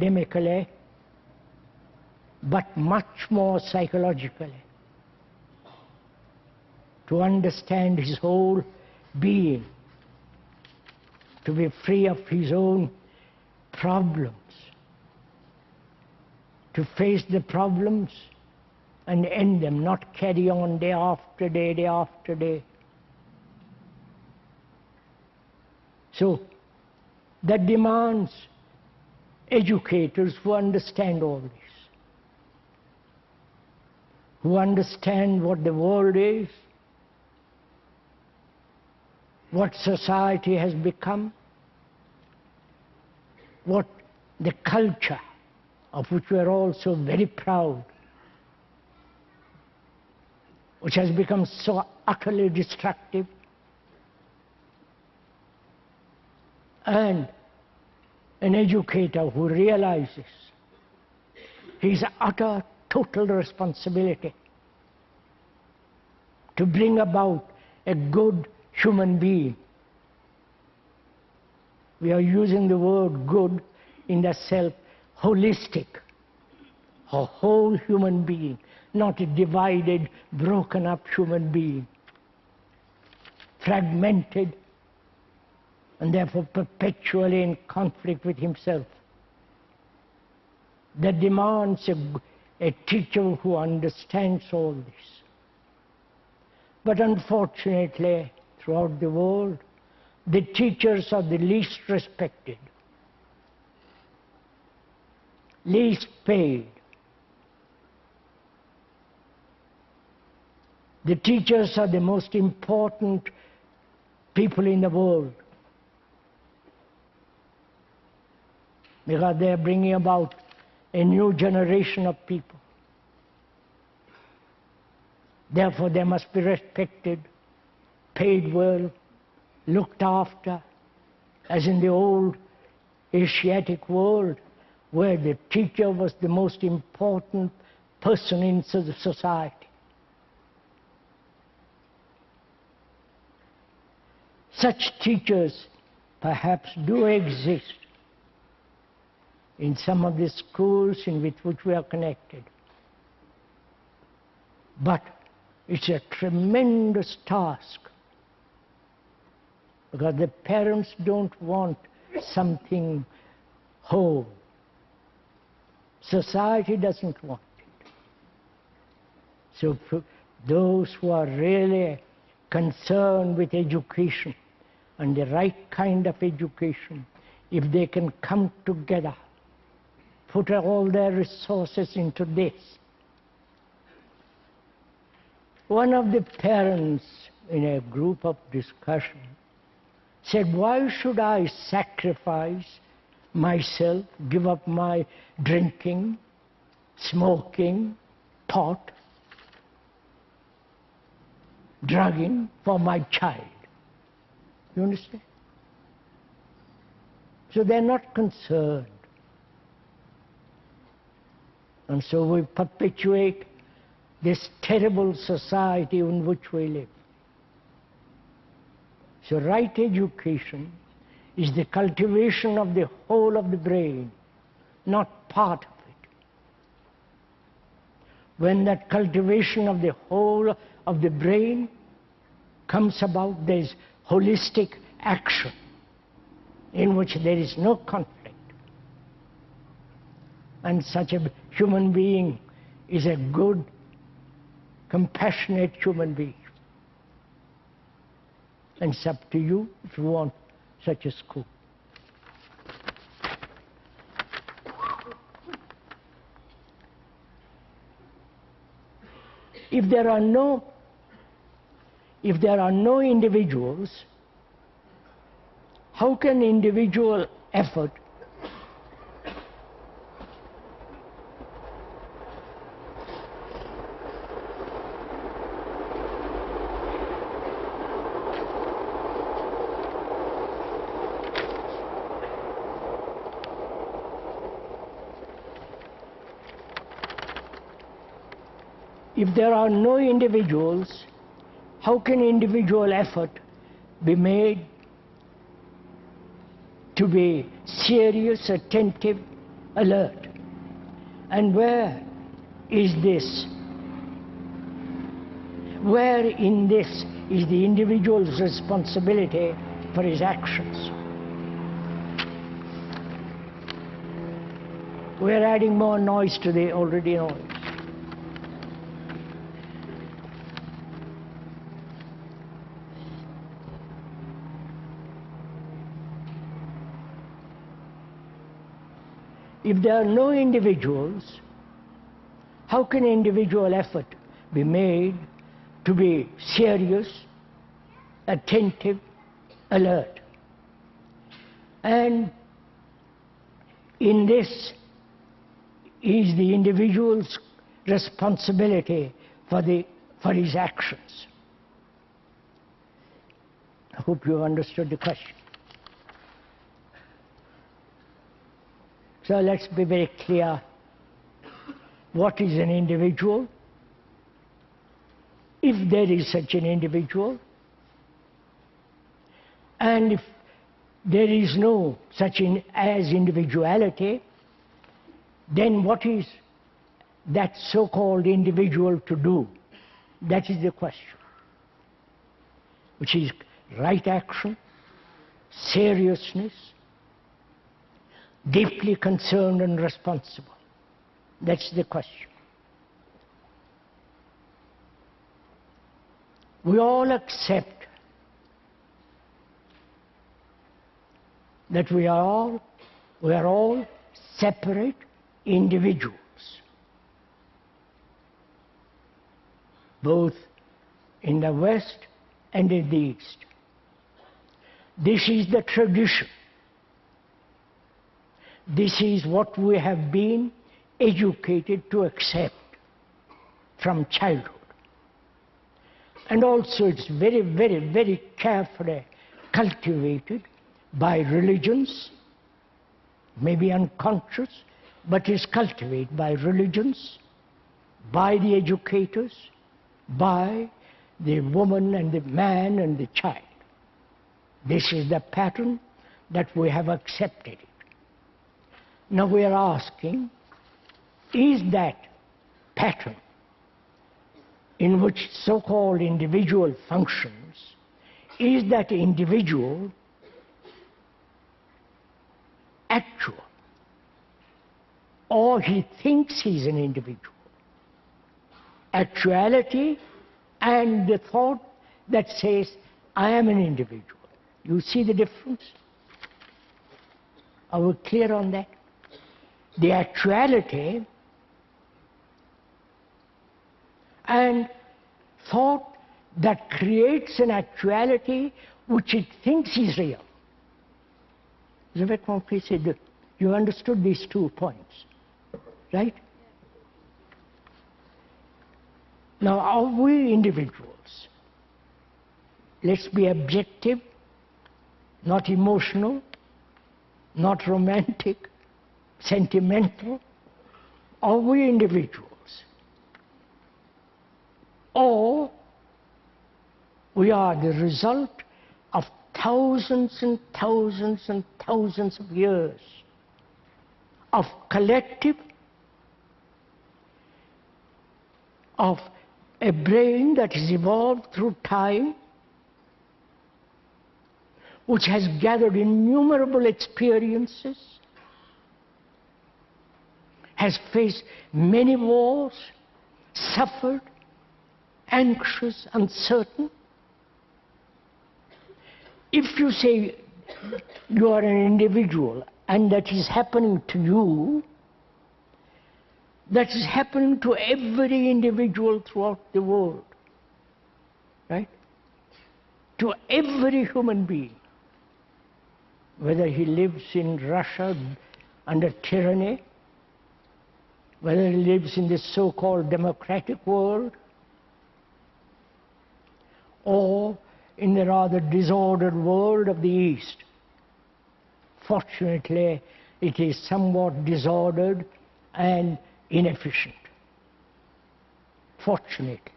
academically, but much more psychologically, to understand his whole being, to be free of his own problems, to face the problems and end them, not carry on day after day, day after day. So that demands educators who understand all this, who understand what the world is, what society has become, what the culture of which we are all so very proud, which has become so utterly destructive, and an educator who realizes his utter, total responsibility to bring about a good human being. We are using the word good in the self, holistic, a whole human being, not a divided, broken up human being, fragmented and therefore perpetually in conflict with himself. That demands a teacher who understands all this. But unfortunately, throughout the world, the teachers are the least respected, least paid. The teachers are the most important people in the world, because they are bringing about a new generation of people. Therefore, they must be respected, paid well, looked after, as in the old Asiatic world, where the teacher was the most important person in the society. Such teachers perhaps do exist in some of the schools with which we are connected. But it's a tremendous task, because the parents don't want something whole. Society doesn't want it. So for those who are really concerned with education, and the right kind of education, if they can come together, put all their resources into this. One of the parents in a group of discussion said, why should I sacrifice myself, give up my drinking, smoking, pot, drugging for my child? You understand? So they're not concerned. And so we perpetuate this terrible society in which we live. So right education is the cultivation of the whole of the brain, not part of it. When that cultivation of the whole of the brain comes about, there is holistic action in which there is no conflict. And such a human being is a good, compassionate human being. And it's up to you if you want such a school. If there are no individuals, how can individual effort if there are no individuals, how can individual effort be made to be serious, attentive, alert. And where is this? Where in this is the individual's responsibility for his actions? We're adding more noise to the already noise. If there are no individuals, how can individual effort be made to be serious, attentive, alert? And in this is the individual's responsibility for his actions. I hope you understood the question. So let's be very clear. What is an individual? If there is such an individual, and if there is no such as individuality, then what is that so-called individual to do? That is the question, which is right action, seriousness, deeply concerned and responsible. That's the question. We all accept that we are all separate individuals, both in the West and in the East. This is the tradition. This is what we have been educated to accept from childhood. And also it's very, very, very carefully cultivated by religions, maybe unconscious, but is cultivated by religions, by the educators, by the woman and the man and the child. This is the pattern that we have accepted it. Now we are asking, is that pattern in which so-called individual functions, is that individual actual? Or he thinks he's an individual? Actuality and the thought that says, I am an individual. You see the difference? Are we clear on that? The actuality and thought that creates an actuality which it thinks is real. You understood these 2 points, right? Now, are we individuals? Let's be objective, not emotional, not romantic, sentimental. Are we individuals? Or we are the result of thousands and thousands and thousands of years of collective, of a brain that has evolved through time, which has gathered innumerable experiences, has faced many wars, suffered, anxious, uncertain. If you say you are an individual and that is happening to you, that is happening to every individual throughout the world, right? To every human being, whether he lives in Russia under tyranny, whether he lives in this so-called democratic world, or in the rather disordered world of the East. Fortunately, it is somewhat disordered and inefficient. Fortunately.